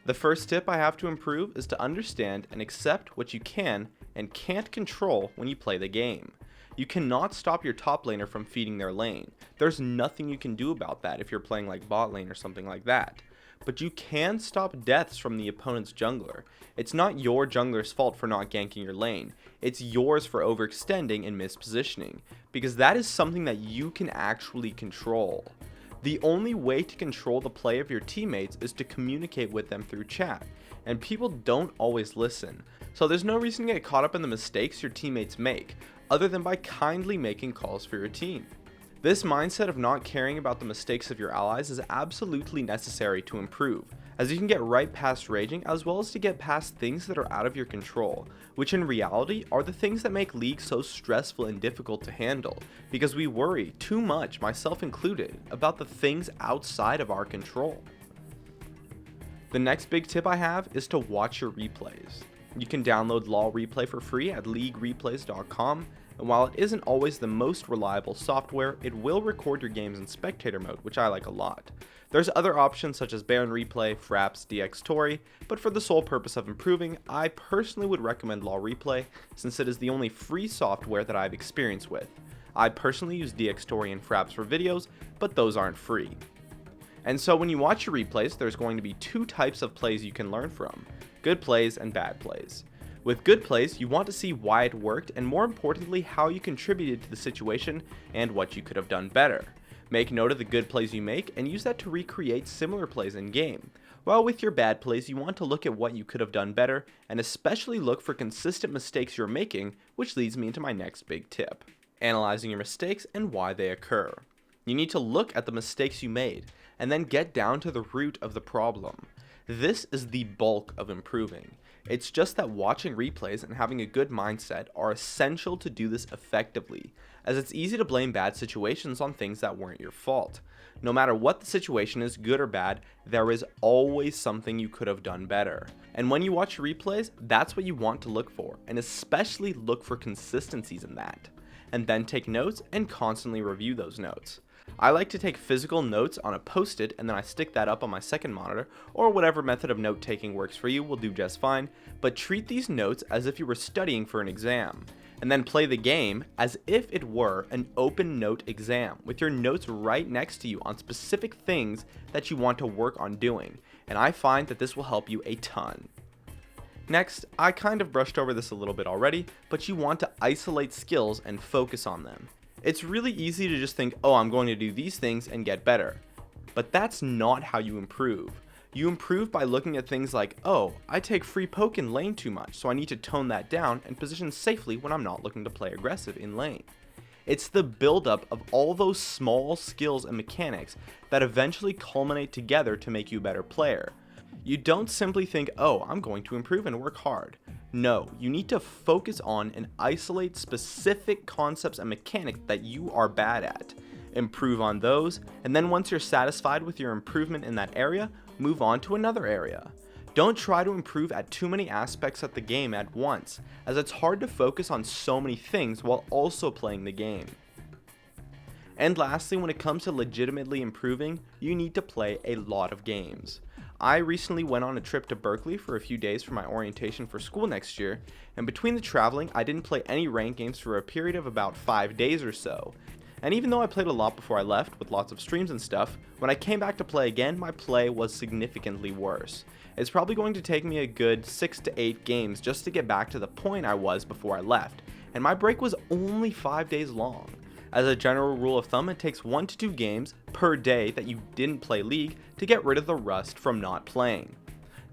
The first tip I have to improve is to understand and accept what you can and can't control when you play the game. You cannot stop your top laner from feeding their lane. There's nothing you can do about that if you're playing like bot lane or something like that. But you can stop deaths from the opponent's jungler. It's not your jungler's fault for not ganking your lane. It's yours for overextending and mispositioning, because that is something that you can actually control. The only way to control the play of your teammates is to communicate with them through chat, and people don't always listen. So there's no reason to get caught up in the mistakes your teammates make, other than by kindly making calls for your team. This mindset of not caring about the mistakes of your allies is absolutely necessary to improve, as you can get right past raging as well as to get past things that are out of your control, which in reality are the things that make League so stressful and difficult to handle, because we worry too much, myself included, about the things outside of our control. The next big tip I have is to watch your replays. You can download LoL Replay for free at leaguereplays.com, and while it isn't always the most reliable software, it will record your games in spectator mode, which I like a lot. There's other options such as Baron Replay, Fraps, DX Tori, but for the sole purpose of improving, I personally would recommend LoL Replay, since it is the only free software that I've experience with. I personally use DX Tori and Fraps for videos, but those aren't free. And so when you watch your replays, there's going to be two types of plays you can learn from: good plays and bad plays. With good plays, you want to see why it worked and more importantly how you contributed to the situation and what you could have done better. Make note of the good plays you make and use that to recreate similar plays in game. While with your bad plays, you want to look at what you could have done better and especially look for consistent mistakes you're making, which leads me into my next big tip: analyzing your mistakes and why they occur. You need to look at the mistakes you made and then get down to the root of the problem. This is the bulk of improving. It's just that watching replays and having a good mindset are essential to do this effectively, as it's easy to blame bad situations on things that weren't your fault. No matter what the situation is, good or bad, there is always something you could have done better. And when you watch replays, that's what you want to look for, and especially look for consistencies in that. And then take notes and constantly review those notes. I like to take physical notes on a post-it and then I stick that up on my second monitor, or whatever method of note taking works for you will do just fine, but treat these notes as if you were studying for an exam, and then play the game as if it were an open note exam, with your notes right next to you on specific things that you want to work on doing, and I find that this will help you a ton. Next, I kind of brushed over this a little bit already, but you want to isolate skills and focus on them. It's really easy to just think, oh, I'm going to do these things and get better. But that's not how you improve. You improve by looking at things like, oh, I take free poke in lane too much, so I need to tone that down and position safely when I'm not looking to play aggressive in lane. It's the buildup of all those small skills and mechanics that eventually culminate together to make you a better player. You don't simply think, oh, I'm going to improve and work hard. No, you need to focus on and isolate specific concepts and mechanics that you are bad at. Improve on those, and then once you're satisfied with your improvement in that area, move on to another area. Don't try to improve at too many aspects of the game at once, as it's hard to focus on so many things while also playing the game. And lastly, when it comes to legitimately improving, you need to play a lot of games. I recently went on a trip to Berkeley for a few days for my orientation for school next year, and between the traveling, I didn't play any ranked games for a period of about 5 days or so. And even though I played a lot before I left, with lots of streams and stuff, when I came back to play again, my play was significantly worse. It's probably going to take me a good 6 to 8 games just to get back to the point I was before I left, and my break was only 5 days long. As a general rule of thumb, it takes 1 to 2 games per day that you didn't play League to get rid of the rust from not playing.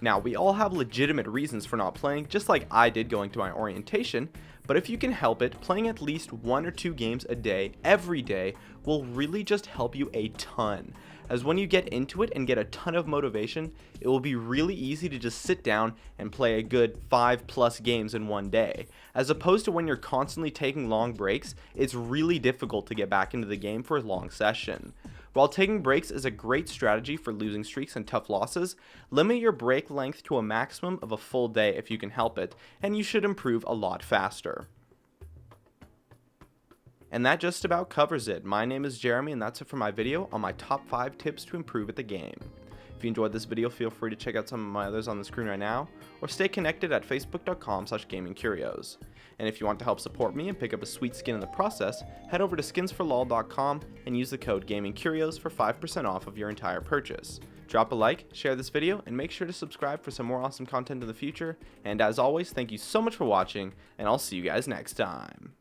Now, we all have legitimate reasons for not playing, just like I did going to my orientation, but if you can help it, playing at least 1 or 2 games a day, every day, will really just help you a ton. As when you get into it and get a ton of motivation, it will be really easy to just sit down and play a good 5+ games in one day. As opposed to when you're constantly taking long breaks, it's really difficult to get back into the game for a long session. While taking breaks is a great strategy for losing streaks and tough losses, limit your break length to a maximum of a full day if you can help it, and you should improve a lot faster. And that just about covers it. My name is Jeremy, and that's it for my video on my top 5 tips to improve at the game. If If you enjoyed this video, feel free to check out some of my others on the screen right now, or stay connected at facebook.com/gamingcurios. And if you want to help support me and pick up a sweet skin in the process, head over to skinsforlol.com and use the code GamingCurios for 5% off of your entire purchase. Drop a like, share this video, and make sure to subscribe for some more awesome content in the future. And as always, thank you so much for watching, and I'll see you guys next time.